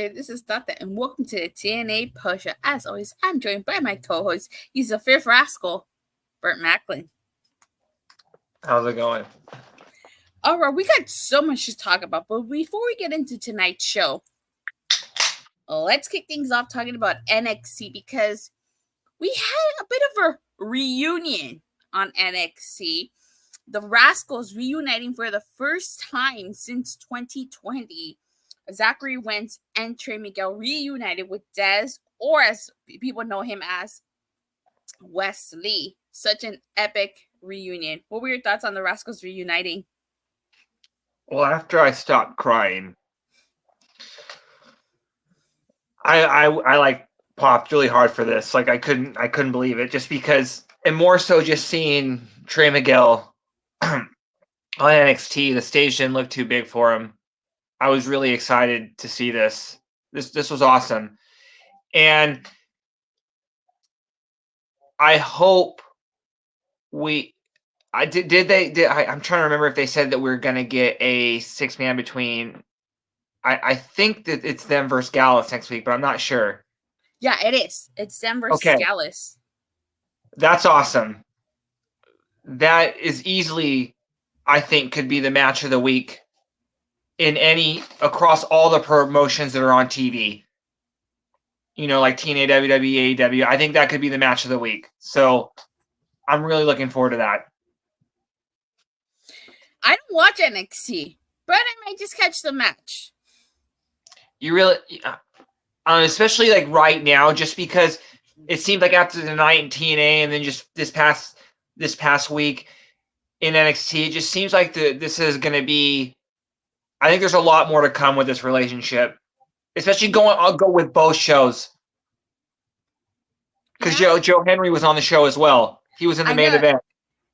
there, this is Data, and welcome to the TNA Post Show. As always, I'm joined by my co-host. He's the fifth rascal, Burt Macklin. How's it going? All right, we got so much to talk about, but before we get into tonight's show, let's kick things off talking about NXT because we had a bit of a reunion on NXT. The Rascalz reuniting for the first time since 2020. Zachary Wentz and Trey Miguel reunited with Dez, or as people know him as, Wesley. Such an epic reunion. What were your thoughts on the Rascalz reuniting? Well, after I stopped crying, I like popped really hard for this. Like I couldn't believe it, just because, and more so just seeing Trey Miguel on NXT. The stage didn't look too big for him. I was really excited to see this. This was awesome, and I hope I'm trying to remember if they said that we're gonna get a 6-man between. I think that it's them versus Gallus next week, but I'm not sure. Yeah, it is. It's them versus Gallus. That's awesome. That is easily, I think, could be the match of the week across all the promotions that are on TV. You know, like TNA, WWE, AEW. I think that could be the match of the week. So I'm really looking forward to that. I don't watch NXT, but I might just catch the match. You really, especially like right now, just because it seemed like after the night in TNA and then just this past week in NXT, it just seems like this is going to be. I think there's a lot more to come with this relationship, especially I'll go with both shows, because Joe Henry was on the show as well. He was in the main event.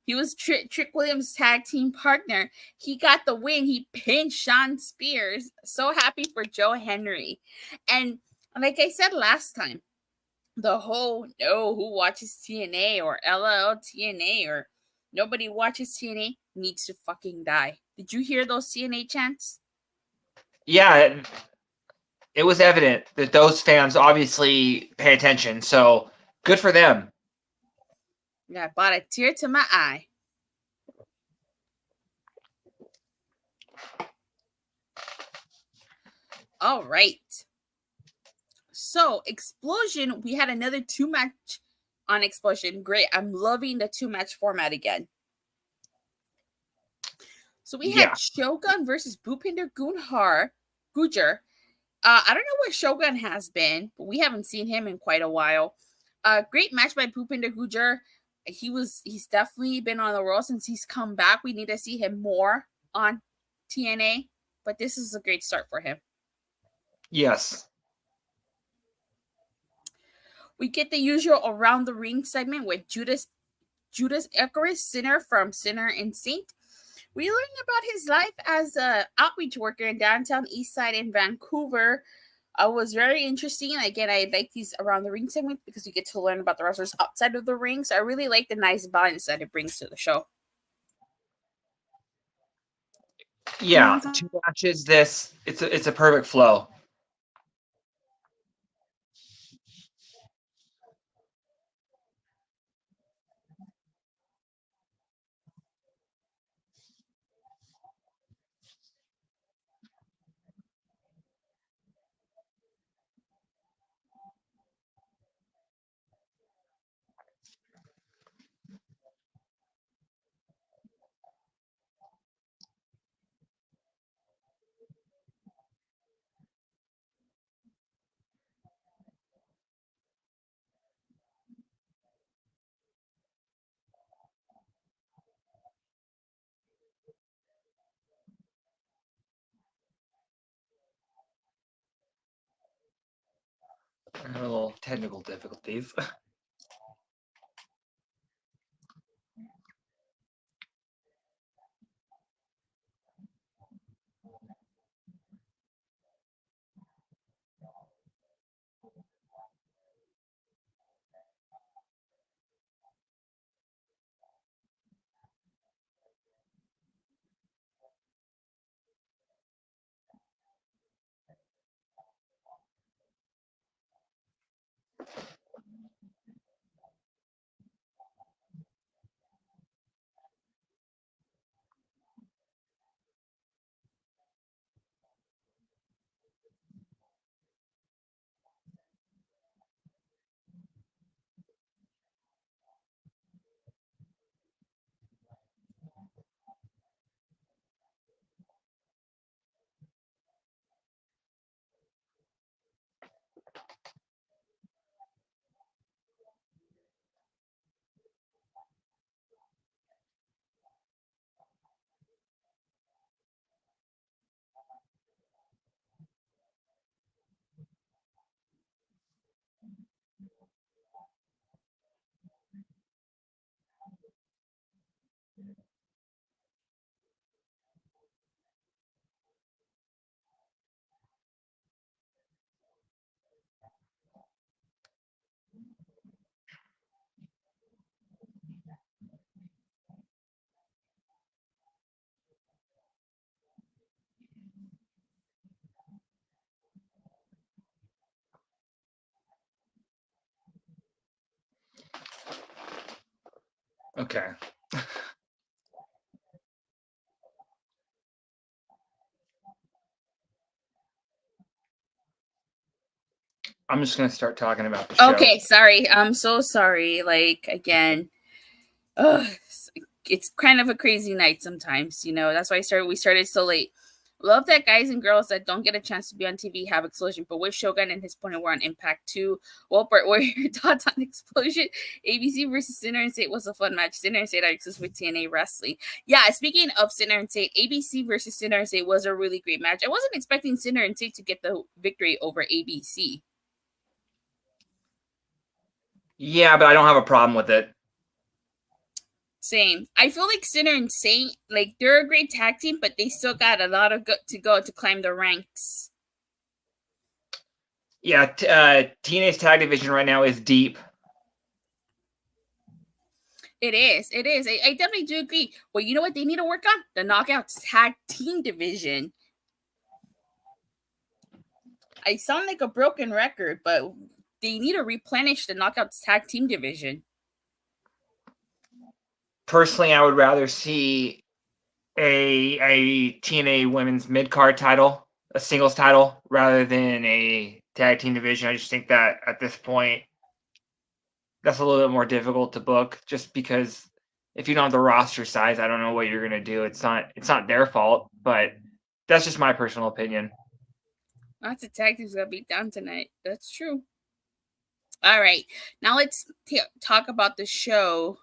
He was Trick Williams' tag team partner. He got the win. He pinned Sean Spears. So happy for Joe Henry. And like I said last time, the whole who watches TNA or LL TNA or nobody watches TNA needs to fucking die. Did you hear those TNA chants? Yeah, it was evident that those fans obviously pay attention. So good for them. Yeah, I brought a tear to my eye. All right. So, Explosion, we had another 2-match on Explosion. Great. I'm loving the 2-match format again. So, we had Shogun versus Bhupinder Gujar. I don't know where Shogun has been, but we haven't seen him in quite a while. Great match by Bhupinder Gujar. He's definitely been on the roll since he's come back. We need to see him more on TNA, but this is a great start for him. Yes. We get the usual around the ring segment with Judas Icarus, Sinner from Sinner and Saint. We learn about his life as an outreach worker in downtown Eastside in Vancouver. Was very interesting. Again, I like these around the ring segments because you get to learn about the wrestlers outside of the ring. So I really like the nice balance that it brings to the show. Yeah, 2 matches. It's a perfect flow. A little technical difficulties. Okay. I'm just gonna start talking about the show. Okay, sorry. I'm so sorry. Like again, it's kind of a crazy night sometimes. That's why we started so late. Love that guys and girls that don't get a chance to be on TV have Explosion, but with Shogun and his opponent were on Impact too. Well, Bert, what are your thoughts on Explosion? ABC versus Sinner and State was a fun match. Sinner and State are exclusive with TNA Wrestling. Yeah, speaking of Sinner and State, ABC versus Sinner and State was a really great match. I wasn't expecting Sinner and State to get the victory over ABC. Yeah, but I don't have a problem with it. Same. I feel like Sinner and Saint, like they're a great tag team, but they still got a lot of to go to climb the ranks. Yeah, TNA's tag division right now is deep. It is. It is. I definitely do agree. Well, you know what they need to work on? The Knockouts tag team division. I sound like a broken record, but they need to replenish the Knockouts tag team division. Personally, I would rather see a TNA women's mid-card title, a singles title, rather than a tag team division. I just think that at this point, that's a little bit more difficult to book, just because if you don't have the roster size, I don't know what you're gonna do. It's not their fault, but that's just my personal opinion. Lots of tag teams gonna be down tonight. That's true. All right, now let's talk about the show.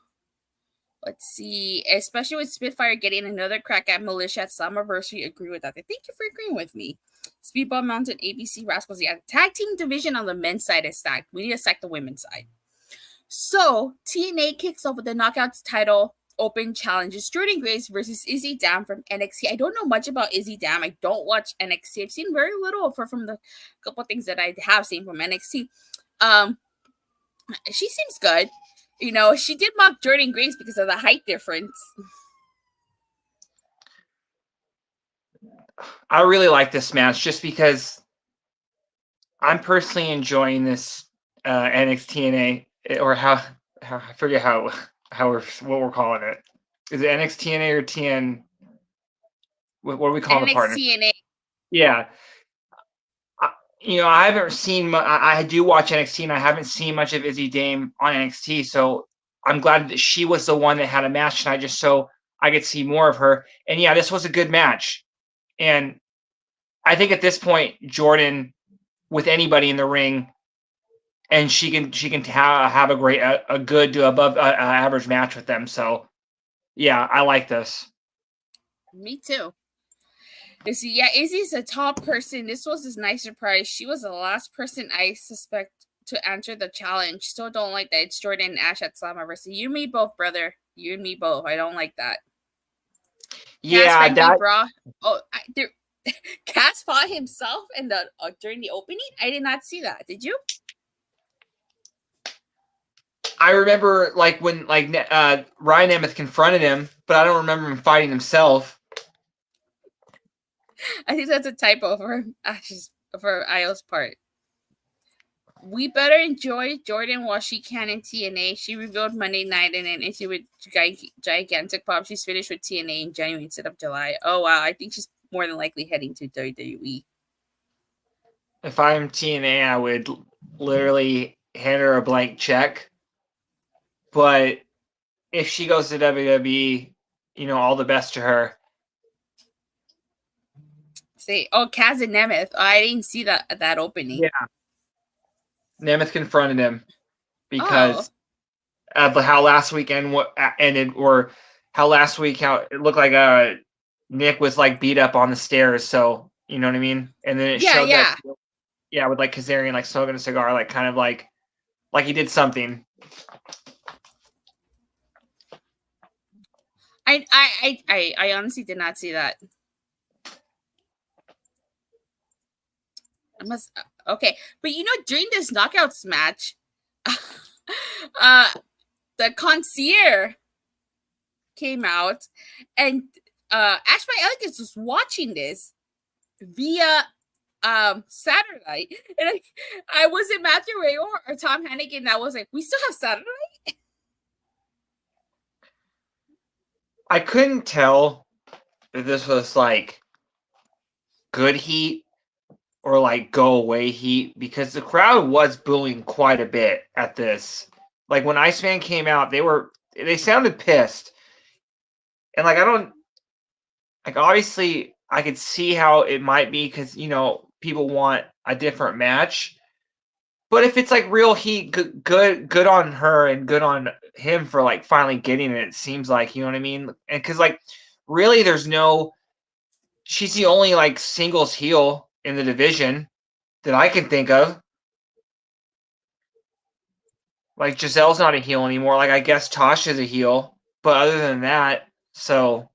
Let's see, especially with Spitfire getting another crack at Militia at Slammiversary. Agree with that. Thank you for agreeing with me. Speedball Mountain, ABC, Rascalz. Yeah, the tag team division on the men's side is stacked. We need to stack the women's side. So TNA kicks off with the Knockouts title open challenges. Jordan Grace versus Izzy Dam from NXT. I don't know much about Izzy Dam. I don't watch NXT. I've seen very little of her from the couple things that I have seen from NXT. She seems good. She did mock Jordan Grace because of the height difference. I really like this match just because I'm personally enjoying this NXT TNA, or how I forget what we're calling it. Is it NXT TNA or TN? What do we call the partner? TNA. Yeah. I haven't seen. I do watch NXT, and I haven't seen much of Izzy Dame on NXT. So I'm glad that she was the one that had a match tonight, just so I could see more of her. And yeah, this was a good match. And I think at this point, Jordan, with anybody in the ring, and she can have a good to above average match with them. So yeah, I like this. Me too. Yeah, Izzy's a top person. This was a nice surprise. She was the last person I suspect to answer the challenge. Still don't like that it's Jordan and Ash at Slammiversary. You and me both, brother. You and me both. I don't like that. Yeah, Cass fought himself in the during the opening. I did not see that. Did you? I remember when Ryan Nemeth confronted him, but I don't remember him fighting himself. I think that's a typo for Io's part. We better enjoy Jordan while she can in TNA. She revealed Monday night and then into with gigantic pop. She's finished with TNA in January instead of July. Oh wow, I think she's more than likely heading to WWE. If I'm TNA, I would literally hand her a blank check. But if she goes to WWE, all the best to her. Kaz and Nemeth. I didn't see that opening. Yeah. Nemeth confronted him because of how last weekend ended, or how last week how it looked like Nick was beat up on the stairs. So you know what I mean. And then it showed that with Kazarian smoking a cigar, kind of like he did something. I honestly did not see that. Okay, but during this knockouts match, the concierge came out, and Ash by Elegance was watching this via satellite, and I was it Matthew Ray or Tom Hannigan that was like, we still have satellite. I couldn't tell if this was like good heat or like go away heat because the crowd was booing quite a bit at this. Like when Iceman came out, they sounded pissed. And like I don't like obviously I could see how it might be because people want a different match. But if it's like real heat, good on her and good on him for like finally getting it. It seems like, you know what I mean? And because like really, she's the only like singles heel in the division that I can think of. Like Giselle's not a heel anymore. Like I guess Tasha's a heel, but other than that, so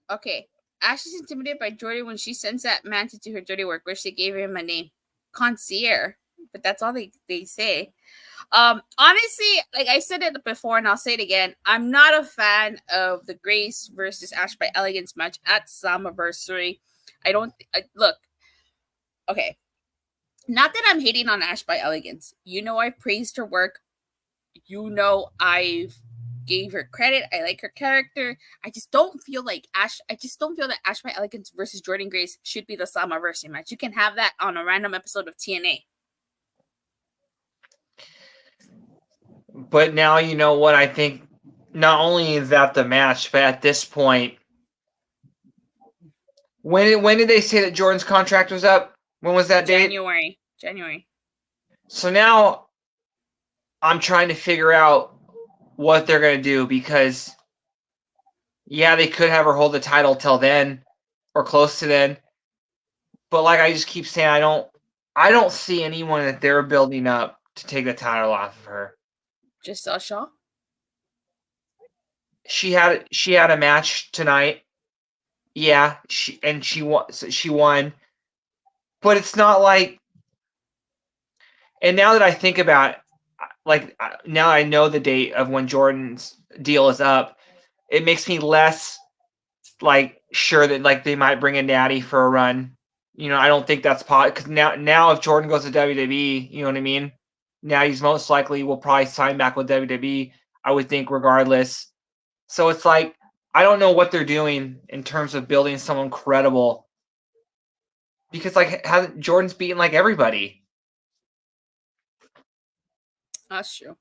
Okay. Ash is intimidated by Jordan when she sends that man to do her dirty work, which they gave him a name, concierge. But that's all they say. Honestly, like I said it before, and I'll say it again, I'm not a fan of the Grace versus Ash by Elegance match at Slammiversary. I don't look. Okay, not that I'm hating on Ash by Elegance. I've praised her work. I've gave her credit. I like her character. I just don't feel like Ash. I just don't feel that Ash by Elegance versus Jordan Grace should be the Slammiversary match. You can have that on a random episode of TNA. But now you know what I think. Not only is that the match, but at this point, when did they say that Jordan's contract was up? When was that date? January. So now I'm trying to figure out what they're going to do because, yeah, they could have her hold the title till then or close to then. But like I just keep saying, I don't see anyone that they're building up to take the title off of her. Giselle Shaw? She had a match tonight. Yeah, she won. But it's not like, and now that I think about it, like now I know the date of when Jordan's deal is up, it makes me less like sure that like they might bring in Natty for a run. I don't think that's because now if Jordan goes to WWE, you know what I mean? Now he's most likely will probably sign back with WWE, I would think, regardless. So it's like I don't know what they're doing in terms of building someone credible. Because like Jordan's beaten like everybody. That's true.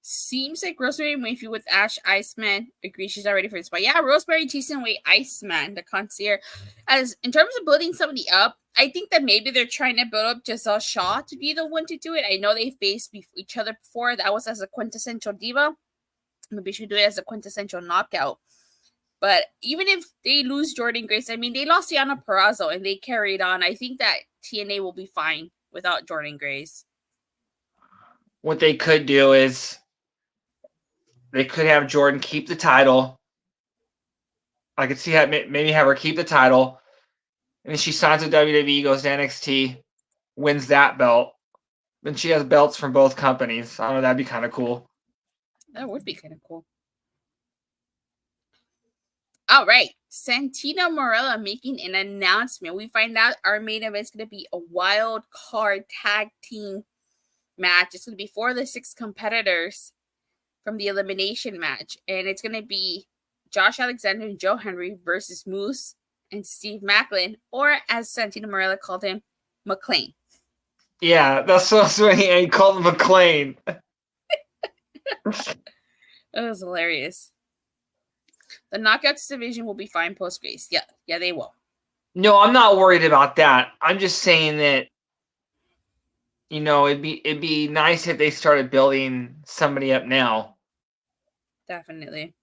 Seems like Rosemary Mayfield with Ash Iceman agrees she's not ready for this. But yeah, Rosemary Jason Way Iceman, the concierge. As in terms of building somebody up, I think that maybe they're trying to build up Giselle Shaw to be the one to do it. I know they've faced each other before. That was as a quintessential diva. Maybe she should do it as a quintessential knockout. But even if they lose Jordan Grace, I mean, they lost Deonna Purrazzo and they carried on. I think that TNA will be fine without Jordan Grace. What they could do is they could have Jordan keep the title. I could see maybe have her keep the title. And then she signs with WWE, goes to NXT, wins that belt. Then she has belts from both companies. I don't know, that'd be kind of cool. That would be kind of cool. All right. Santino Marella making an announcement. We find out our main event is going to be a wild card tag team match. It's going to be 4 of the 6 competitors from the elimination match. And it's going to be Josh Alexander and Joe Henry versus Moose and Steve Macklin, or as Santino Marella called him, McLean. Yeah, that's so funny. He called him McLean. It was hilarious. The Knockouts division will be fine post-Grace. Yeah, they will. No, I'm not worried about that. I'm just saying that, it'd be nice if they started building somebody up now. Definitely.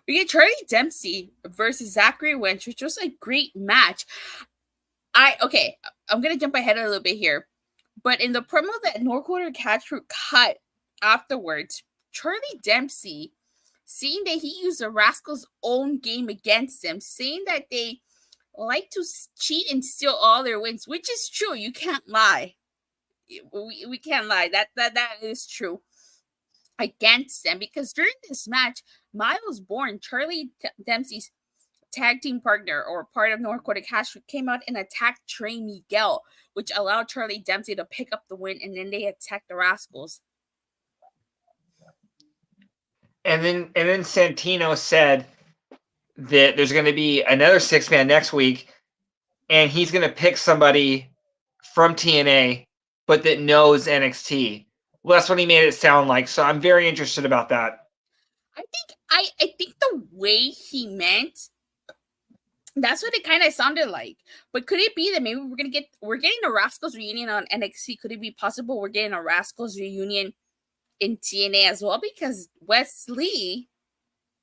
We get Charlie Dempsey versus Zachary Wentz, which was a great match. I'm going to jump ahead a little bit here. But in the promo that North Catch Group cut afterwards, Charlie Dempsey, saying that he used the Rascalz' own game against them, saying that they like to cheat and steal all their wins, which is true. You can't lie. We can't lie. That is true. Against them, because during this match, Miles Bourne, Charlie Dempsey's tag team partner or part of North Dakota Cash, came out and attacked Trey Miguel, which allowed Charlie Dempsey to pick up the win, and then they attacked the Rascalz. And then Santino said that there's going to be another 6-man next week, and he's going to pick somebody from TNA, but that knows NXT. Well, that's what he made it sound like. So I'm very interested about that. I think the way he meant, that's what it kind of sounded like. But could it be that maybe we're getting a Rascalz reunion on NXT? Could it be possible we're getting a Rascalz reunion in TNA as well? Because Wesley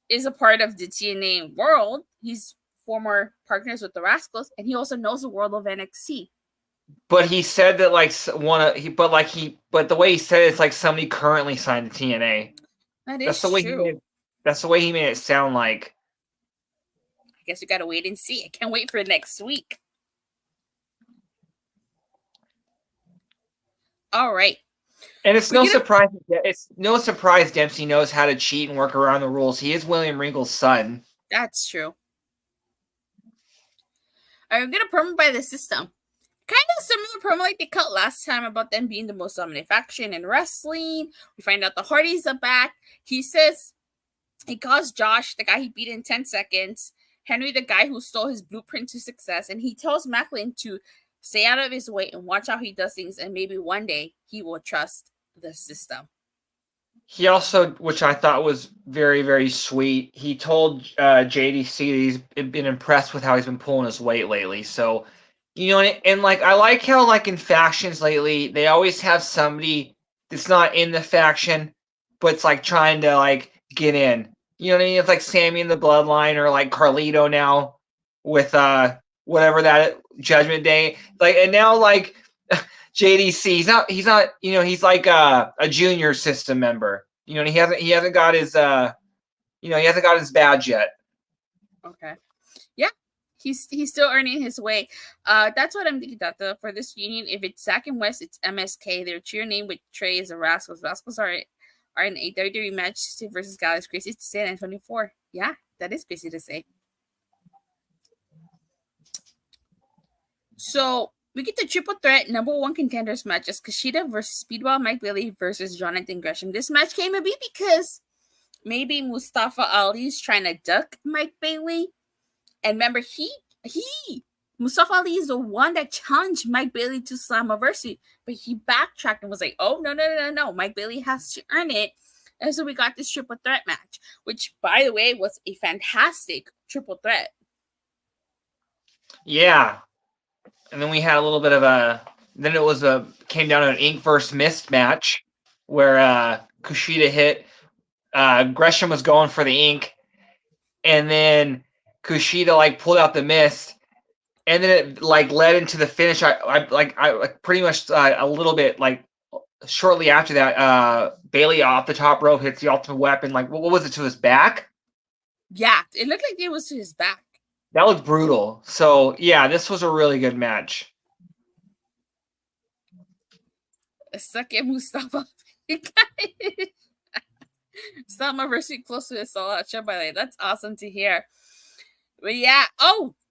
is a part of the TNA world. He's former partners with the Rascalz, and he also knows the world of NXT. But he said that but the way he said it's like somebody currently signed to TNA. That's true. That's the way he made it sound like. I guess we gotta wait and see. I can't wait for next week. All right. And it's no surprise Dempsey knows how to cheat and work around the rules. He is William Regal's son. That's true. I'm gonna promo by the System. Kind of similar promo like they cut last time about them being the most dominant faction in wrestling. We find out the Hardys are back. He says he calls Josh, the guy he beat in 10 seconds, Henry, the guy who stole his blueprint to success, and he tells Macklin to stay out of his way and watch how he does things, and maybe one day he will trust the System. He also, which I thought was very, very sweet, he told JDC that he's been impressed with how he's been pulling his weight lately. So, and like I like how like in factions lately they always have somebody that's not in the faction, but it's like trying to like get in. You know what I mean? It's like Sammy in the Bloodline, or like Carlito now with whatever that Judgment Day. Like, and now like JDC, he's not he's like a junior System member. He hasn't got his he hasn't got his badge yet. Okay. Yeah. He's still earning his way. That's what I'm thinking, Data, for this union. If it's Zach and West, it's MSK. Their cheer name with Trey is the Rascalz. Rascalz are in a WWE match versus Gallus. Crazy to say, and 24. Yeah, that is crazy to say. So we get the triple threat number one contenders matches: Kushida versus Speedball Mike Bailey versus Jonathan Gresham. This match came to be because maybe Mustafa Ali's trying to duck Mike Bailey. And remember, Mustafa Ali is the one that challenged Mike Bailey to Slammiversary, but he backtracked and was like, oh, no. Mike Bailey has to earn it. And so we got this triple threat match, which, by the way, was a fantastic triple threat. Yeah. And then we had a little bit of came down to an Ink versus Mist match where Kushida hit. Gresham was going for the Ink, and then Kushida like pulled out the Mist, and then it like led into the finish. I pretty much a little bit like shortly after that, Bailey off the top rope hits the Ultimate Weapon. Like what was it, to his back? Yeah, it looked like it was to his back. That looked brutal. So yeah, this was a really good match. Suck it, Mustafa. Slammiversary close to a sold-out show, by the way. That's awesome to hear. But yeah,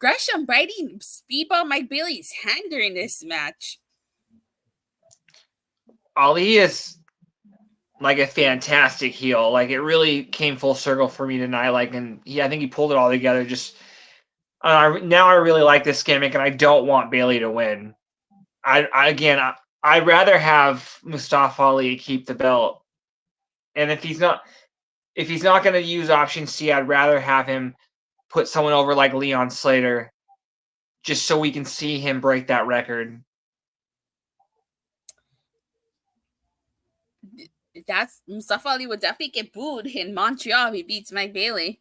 Gresham biting Speedball Mike Bailey's hand during this match. Ali is like a fantastic heel. Like it really came full circle for me tonight. Like, and I think he pulled it all together. Just now I really like this gimmick, and I don't want Bailey to win. I'd rather have Mustafa Ali keep the belt. And if he's not going to use option C, I'd rather have him put someone over like Leon Slater, just so we can see him break that record. Mustafa Ali would definitely get booed in Montreal if he beats Mike Bailey.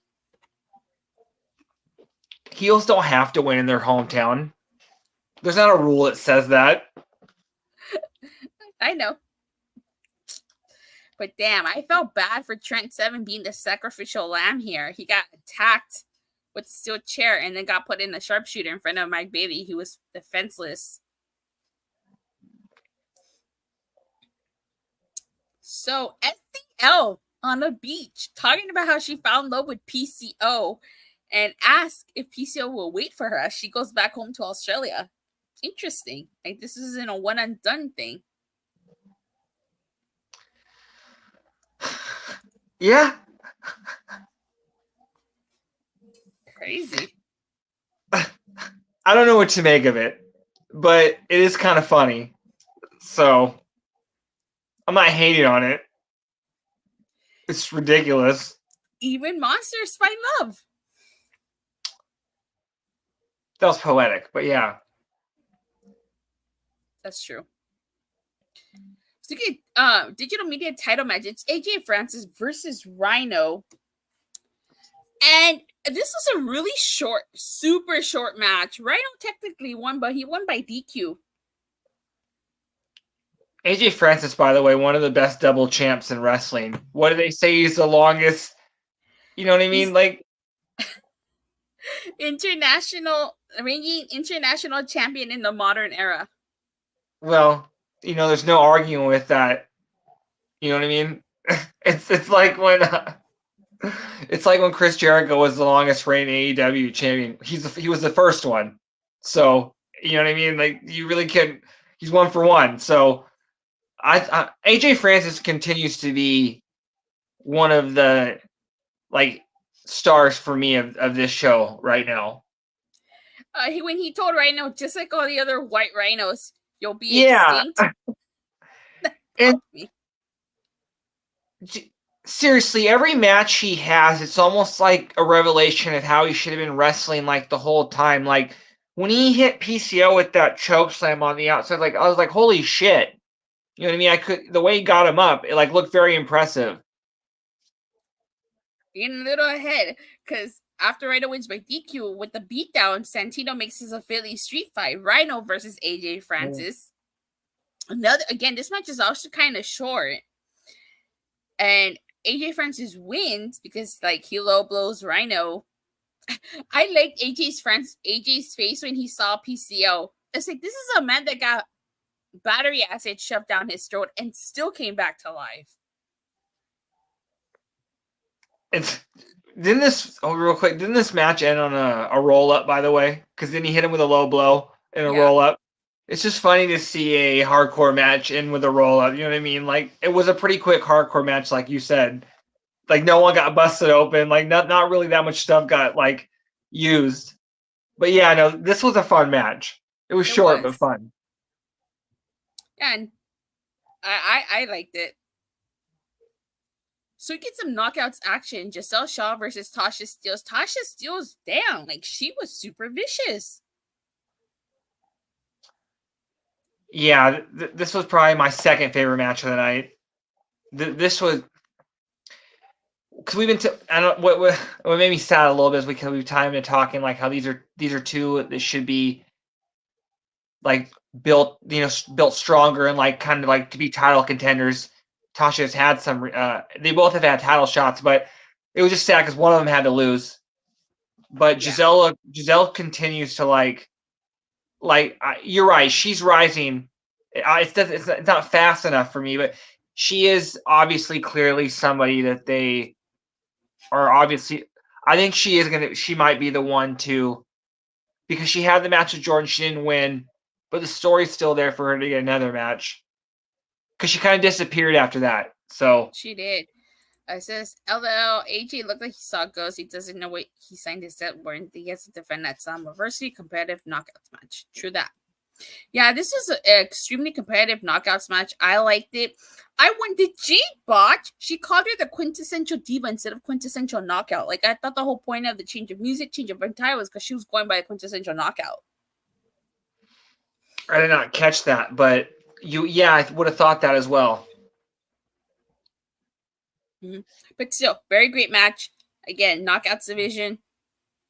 Heels don't have to win in their hometown. There's not a rule that says that. I know. But damn, I felt bad for Trent Seven being the sacrificial lamb here. He got attacked with a steel chair and then got put in a sharpshooter in front of Mike Bailey, who was defenseless. So SCL on the beach talking about how she fell in love with PCO and asked if PCO will wait for her as she goes back home to Australia. Interesting. Like this isn't a one and done thing. Yeah. Crazy. I don't know what to make of it, but it is kind of funny. So I'm not hating on it. It's ridiculous. Even monsters find love. That was poetic, but yeah. That's true. So you get digital media title match. It's AJ Francis versus Rhino. And this was a really short, super short match. Rhino technically won, but he won by DQ. AJ Francis, by the way, one of the best double champs in wrestling. What do they say? He's the longest. You know what I mean? He's like reigning international champion in the modern era. Well, there's no arguing with that. You know what I mean? It's like when Chris Jericho was the longest reigning AEW champion. He was the first one. So, you know what I mean? Like, you really can't. He's 1 for 1. So, AJ Francis continues to be one of the stars for me of this show right now. When he told Rhino, just like all the other white rhinos, you'll be extinct. And seriously, every match he has, it's almost like a revelation of how he should have been wrestling the whole time. Like when he hit PCO with that choke slam on the outside, I was like, holy shit. You know what I mean? The way he got him up, it looked very impressive. Getting a little ahead, because after Rhino wins by DQ with the beatdown, Santino makes his Philly street fight. Rhino versus AJ Francis. This match is also kind of short. And AJ Francis wins because he low blows Rhino. I liked AJ's face when he saw PCO. It's like, this is a man that got battery acid shoved down his throat and still came back to life. Didn't this match end on a roll up, by the way? Because then he hit him with a low blow and a roll up. It's just funny to see a hardcore match end with a roll up. You know what I mean? It was a pretty quick hardcore match, like you said. No one got busted open. Not really that much stuff got used. But yeah, no, this was a fun match. It was short but fun. And I liked it. So we get some knockouts action. Giselle Shaw versus Tasha Steelz. Tasha Steelz down. She was super vicious. Yeah, this was probably my second favorite match of the night. This was because we've been. I don't. What made me sad a little bit is because we've time to talking how these are two that should be built stronger and kind of to be title contenders. Tasha's had some. They both have had title shots, but it was just sad because one of them had to lose. But Giselle continues to you're right. She's rising. It's not fast enough for me, but she is clearly somebody that they are obviously. I think she might be the one to, because she had the match with Jordan. She didn't win, but the story's still there for her to get another match. Because she kind of disappeared after that. So she did. It says LL AJ looked like he saw ghosts. He doesn't know what he signed his set for. He has to defend that Slammiversary competitive knockouts match. True that. Yeah, this was an extremely competitive knockouts match. I liked it. Did Jade botch? She called her the quintessential diva instead of quintessential knockout. I thought the whole point of the change of music, change of entire was because she was going by a quintessential knockout. I did not catch that, but I would have thought that as well. Mm-hmm. But still, very great match. Again, knockouts division,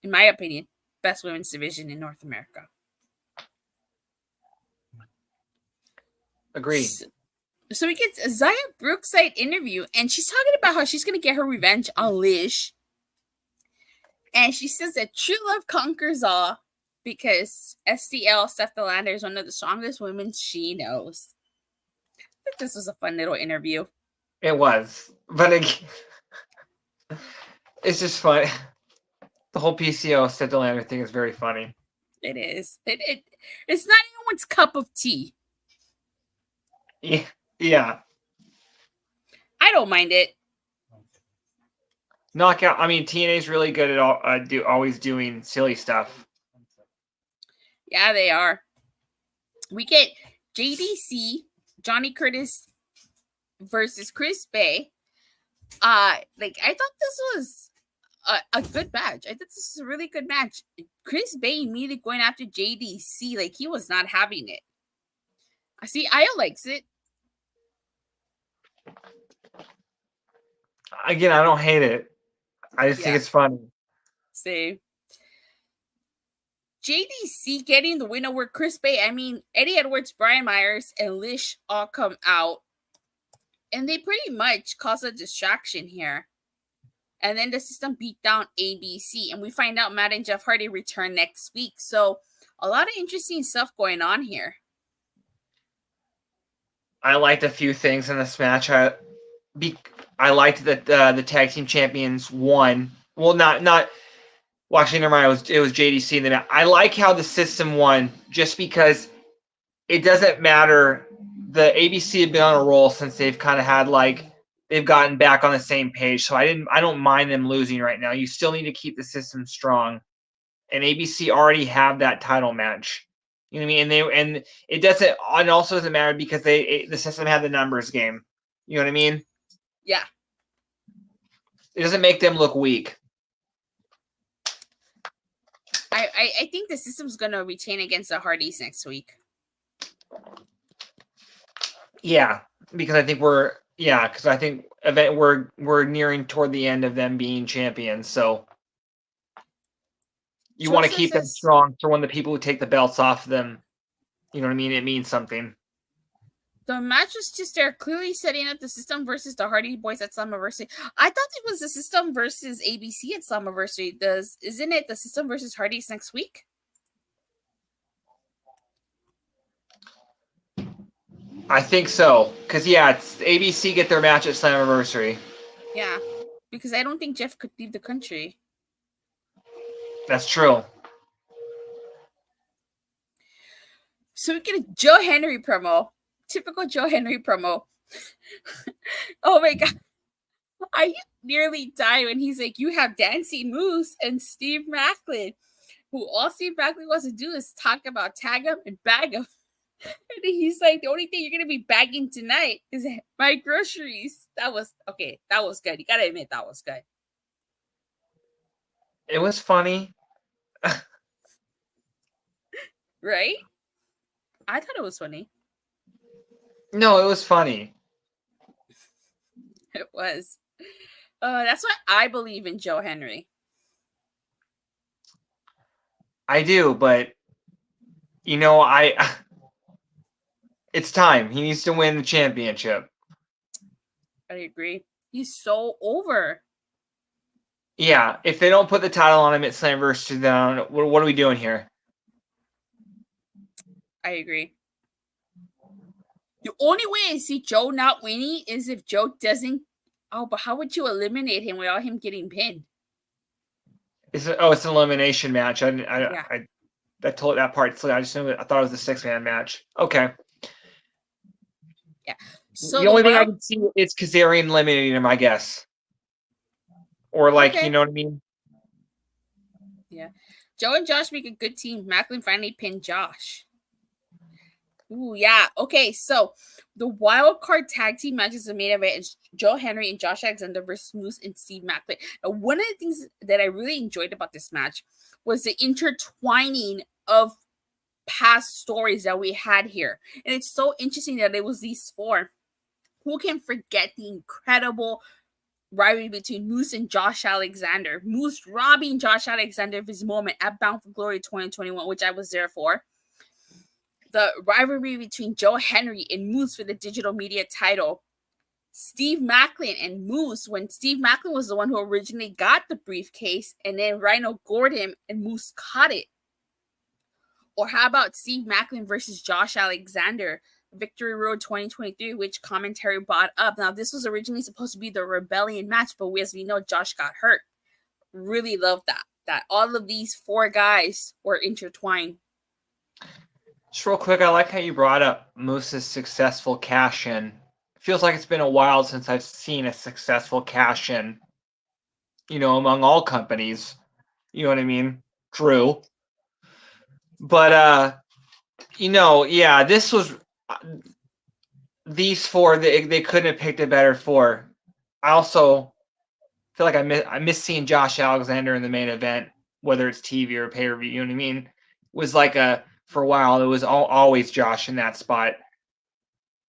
in my opinion, best women's division in North America. Agreed. So we get a Zaya Brookside interview, and she's talking about how she's going to get her revenge on Lish. And she says that true love conquers all because STL, Seth Delander, is one of the strongest women she knows. I think this was a fun little interview. It was. But it's just funny. The whole PCO Seth Delander thing is very funny. It is. It's not anyone's cup of tea. Yeah. I don't mind it. Knockout. I mean, TNA is really good at always doing silly stuff. Yeah, they are. We get JDC, Johnny Curtis versus Chris Bay. I thought this was a good match. I thought this was a really good match. Chris Bay immediately going after JDC, like he was not having it. I see Io likes it. Again, I don't hate it. I just think it's funny. Same. JDC getting the win over Chris Bay. I mean, Eddie Edwards, Brian Myers, and Lish all come out. And they pretty much cause a distraction here. And then the system beat down ABC. And we find out Matt and Jeff Hardy return next week. So a lot of interesting stuff going on here. I liked a few things in this match. I liked that the tag team champions won. Well, not. Well, actually, never mind. It was JDC in the match. I like how the system won, just because it doesn't matter. The ABC have been on a roll since they've kind of had they've gotten back on the same page. So I don't mind them losing right now. You still need to keep the system strong, and ABC already have that title match. You know what I mean? And it doesn't. And also doesn't matter because the system had the numbers game. You know what I mean? Yeah. It doesn't make them look weak. I think the system's gonna retain against the Hardys next week. Yeah, because I think we're nearing toward the end of them being champions. So you want to keep them strong for when the people who take the belts off them. You know what I mean? It means something. The match was just there, clearly setting up the system versus the Hardy Boys at Slammiversary. I thought it was the system versus ABC at Slammiversary. Isn't it the system versus Hardys next week? I think so. Because, it's ABC get their match at Slammiversary. Yeah, because I don't think Jeff could leave the country. That's true. So we get a Joe Henry promo. Typical Joe Henry promo. Oh my God. I nearly die when he's like, you have Dancing Moose and Steve Macklin, who all Steve Macklin wants to do is talk about tag him and bag him. And he's like, the only thing you're going to be bagging tonight is my groceries. That was okay. That was good. You got to admit that was good. It was funny. Right? I thought it was funny. No, it was funny. It was. That's why I believe in Joe Henry. I do, but it's time. He needs to win the championship. I agree. He's so over. Yeah, if they don't put the title on him at Slammiversary, then what are we doing here? I agree. The only way I see Joe not winning is if Joe doesn't. Oh, but how would you eliminate him without him getting pinned? It's an elimination match. I told that part. So I just knew I thought it was a 6-man match. Okay. Yeah. So the only thing I can see is Kazarian eliminating him, I guess. Or you know what I mean? Yeah. Joe and Josh make a good team. Macklin finally pinned Josh. Ooh, yeah. Okay, so the wild card tag team matches are made of it is Joe Henry and Josh Alexander versus Moose and Steve Macklin. Now, one of the things that I really enjoyed about this match was the intertwining of past stories that we had here. And it's so interesting that it was these four. Who can forget the incredible rivalry between Moose and Josh Alexander? Moose robbing Josh Alexander of his moment at Bound for Glory 2021, which I was there for. The rivalry between Joe Henry and Moose for the digital media title. Steve Macklin and Moose, when Steve Macklin was the one who originally got the briefcase, and then Rhino Gordon and Moose caught it. Or how about Steve Macklin versus Josh Alexander, Victory Road 2023, which commentary brought up. Now, this was originally supposed to be the Rebellion match, but as we know, Josh got hurt. Really love that all of these four guys were intertwined. Just real quick, I like how you brought up Moose's successful cash-in. Feels like it's been a while since I've seen a successful cash-in. among all companies. You know what I mean? True. But yeah, this was these four. They couldn't have picked a better four. I also feel like I miss seeing Josh Alexander in the main event, whether it's TV or pay per view. You know what I mean? It was like for a while it was always Josh in that spot.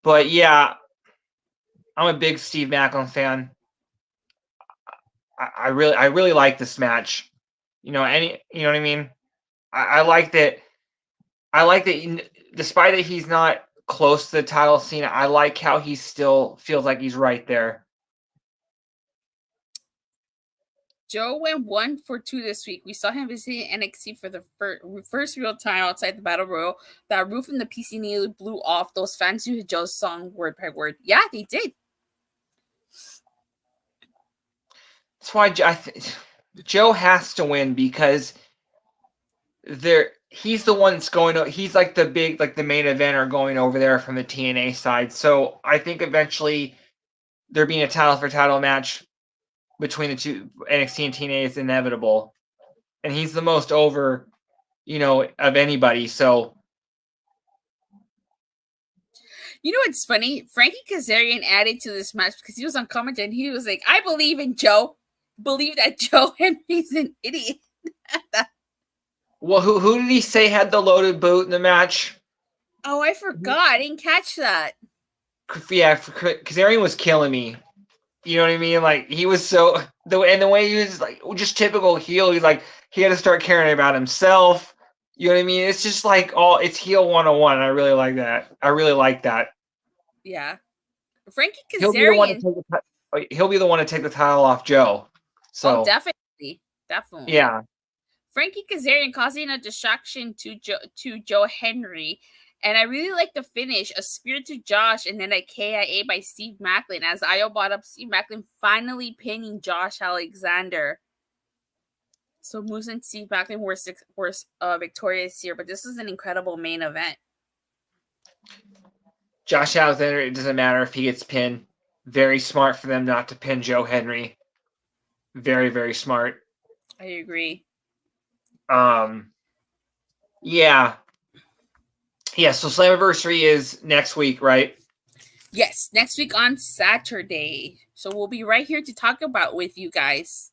But yeah, I'm a big Steve Maclin fan. I really like this match. You know what I mean? I like that. I like that. Despite that he's not close to the title scene, I like how he still feels like he's right there. Joe went 1 for 2 this week. We saw him visiting NXT for the first real time outside the Battle Royal. That roof in the PC nearly blew off. Those fans knew Joe's song word by word. Yeah, they did. That's why Joe has to win because he's the one that's going. He's like the main eventer going over there from the TNA side. So I think eventually there being a title for title match between the two NXT and TNA is inevitable, and he's the most over, of anybody. So. You know what's funny? Frankie Kazarian added to this match because he was on commentary and he was like, I believe in Joe. Believe that Joe Henry's an idiot. Well, who did he say had the loaded boot in the match? Oh, I forgot. I didn't catch that. Yeah, Kazarian was killing me. You know what I mean? Like, he was the way he was like just typical heel. He's like, he had to start caring about himself. You know what I mean? It's just like it's heel 101. I really like that. I really like that. Yeah. Frankie Kazarian. He'll be the one to take the title off Joe. So definitely. Yeah. Frankie Kazarian causing a distraction to Joe Henry. And I really like the finish, a spear to Josh, and then a KIA by Steve Maclin. As Io brought up, Steve Maclin finally pinning Josh Alexander. So Moose and Steve Maclin were victorious here, but this is an incredible main event. Josh Alexander, it doesn't matter if he gets pinned. Very smart for them not to pin Joe Henry. Very, very smart. I agree. Yeah. Yeah, so Slammiversary is next week, right? Yes, next week on Saturday. So we'll be right here to talk about with you guys.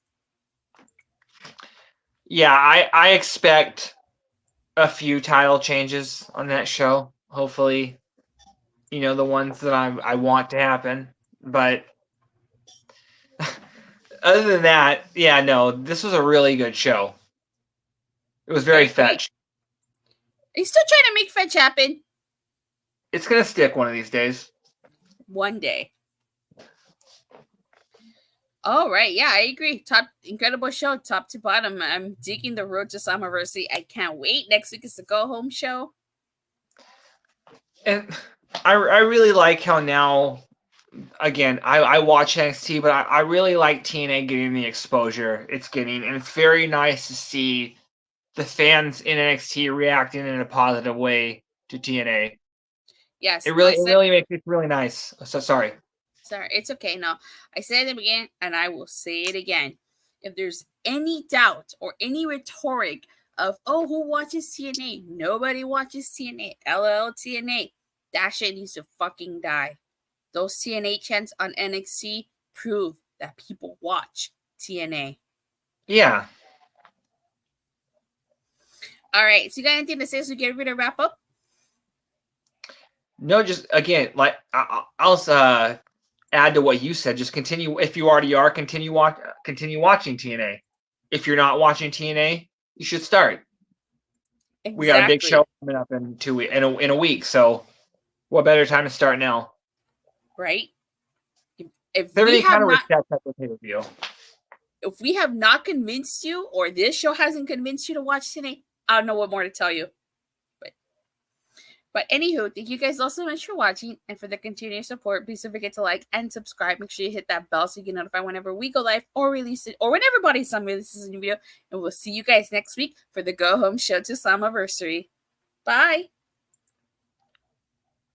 Yeah, I expect a few title changes on that show. Hopefully, the ones that I want to happen. But other than that, yeah, no, this was a really good show. It was very fetch. Are you still trying to make fetch happen? It's going to stick one of these days. One day. All right. Yeah, I agree. Incredible show, top to bottom. I'm digging the road to Slammiversary. I can't wait. Next week is the go home show. And I really like how now, again, I watch NXT, but I really like TNA getting the exposure it's getting. And it's very nice to see the fans in NXT reacting in a positive way to TNA. Yes. It really makes it really nice. So sorry. Sorry, it's okay. No, I said it again, and I will say it again. If there's any doubt or any rhetoric of, who watches TNA? Nobody watches TNA. LOL TNA. That shit needs to fucking die. Those TNA chants on NXT prove that people watch TNA. Yeah. All right. So you got anything to say as we get ready to wrap up? No, just again, like I'll add to what you said. Just continue. If you already are, continue watching TNA. If you're not watching TNA, you should start. Exactly. We got a big show coming up in 2 weeks, in a week. So, what better time to start now? Right. If everything kind of resets at the pay-per-view. If we have not convinced you, or this show hasn't convinced you to watch TNA, I don't know what more to tell you. But anywho, thank you guys all so much for watching and for the continued support. Please don't forget to like and subscribe. Make sure you hit that bell so you get notified whenever we go live or release it, or when everybody releases a new video. And we'll see you guys next week for the Go Home Show to Slammiversary. Bye.